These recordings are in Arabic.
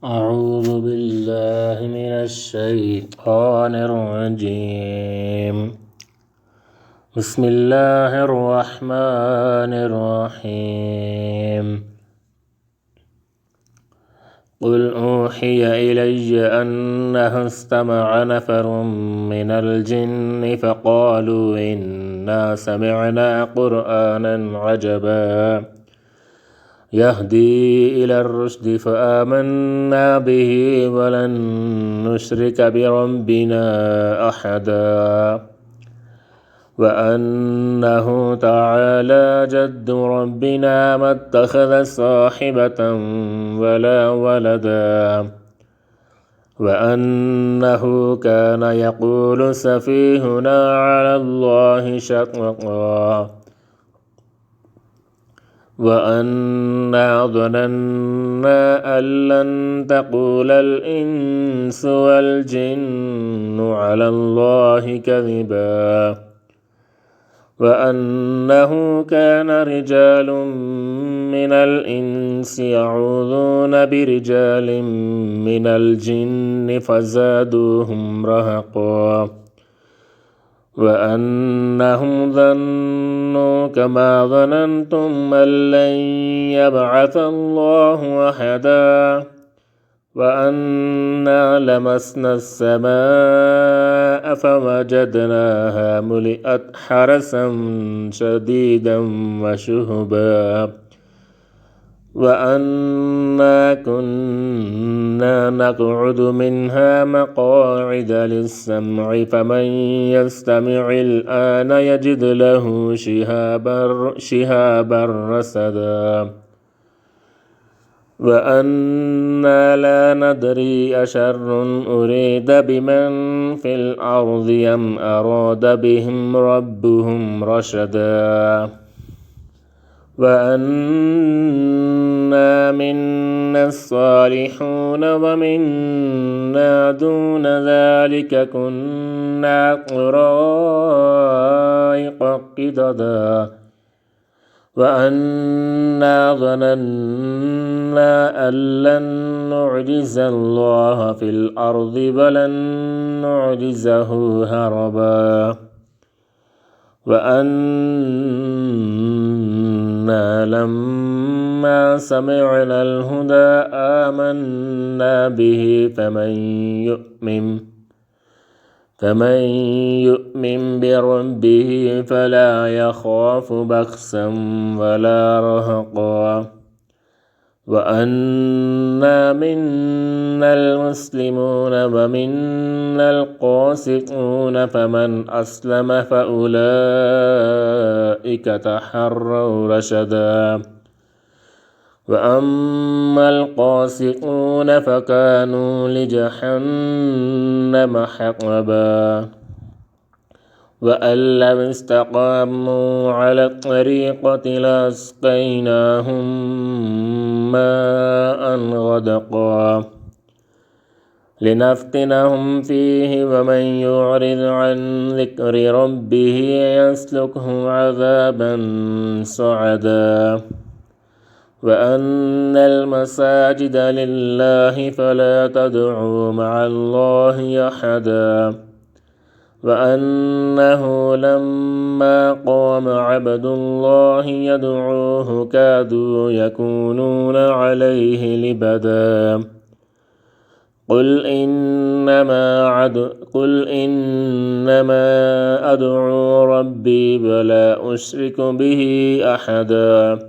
أعوذ بالله من الشيطان الرجيم. بسم الله الرحمن الرحيم. قل أوحي إلي أنه استمع نفر من الجن فقالوا إنا سمعنا قرآنا عجبا يهدي إلى الرشد فآمنا به ولن نشرك بربنا أحدا وأنه تعالى جد ربنا ما اتخذ صاحبة ولا ولدا وأنه كان يقول سفيهنا على الله شططا وأنا ظننا أن لن تقول الإنس والجن على الله كذبا وأنه كان رجال من الإنس يعوذون برجال من الجن فزادوهم رهقا وأنهم ظنوا كما ظننتم أن لن يبعث الله أحدا وأنا لمسنا السماء فوجدناها ملئت حرسا شديدا وشهبا وأنا كنا نقعد منها مقاعد للسمع فمن يستمع الآن يجد له شهابا رصدا وأنا لا ندري أشر أريد بمن في الأرض أم أراد بهم ربهم رشدا وأنا منا الصالحون ومنا دون ذلك كنا طرائق قددا وأنا ظننا أن لن نعجز الله في الأرض ولن نعجزه هربا وأنا لما سمعنا الهدى آمنا به فمن يؤمن بربه فلا يخاف بخسا ولا رهقا وأنا منا المسلمون ومنا القاسطون فمن أسلم فأولئك تحروا رشدا وأما القاسطون فكانوا لجهنم حطبا وأن لو استقاموا على الطريقة لأسقيناهم ماء غدقا لنفتنهم فيه ومن يعرض عن ذكر ربه يسلكه عذابا صعدا وأن المساجد لله فلا تدعوا مع الله أحدا وأنه لما قام عبد الله يدعوه كادوا يكونون عليه لبدا قل إنما أدعو ربي ولا أشرك به أحدا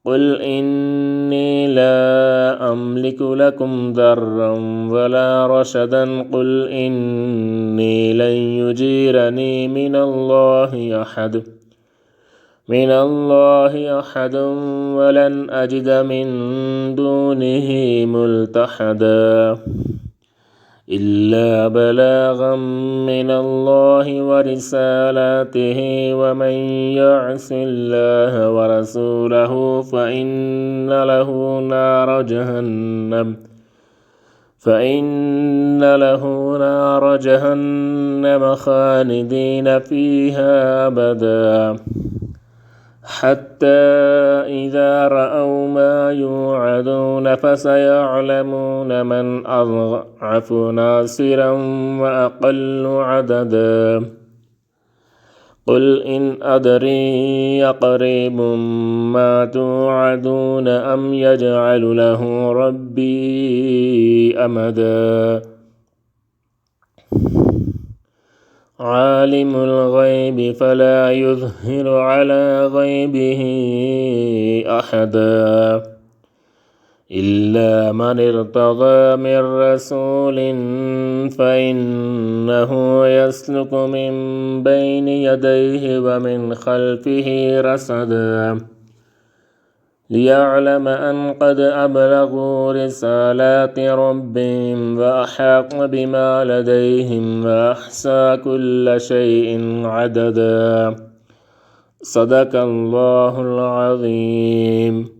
قل إني لا أملك لكم ضرا ولا رشدا قل إني لن يجيرني من الله أحد ولن أجد من دونه ملتحدا إلا بلاغا من الله ورسالاته ومن يعص الله ورسوله فإن له نار جهنم خالدين فيها أبدا حتى إذا رأوا ما يوعدون فسيعلمون من أضعف ناصرا وأقل عددا قل إن أدري يقريب ما توعدون أم يجعل له ربي أمدا عالم الغيب فلا يظهر على غيبه أحدا إلا من ارتضى من رسول فإنه يسلك من بين يديه ومن خلفه رصدا ليعلم أن قد أبلغوا رسالات ربهم وأحاط بما لديهم وأحصى كل شيء عددا صدق الله العظيم.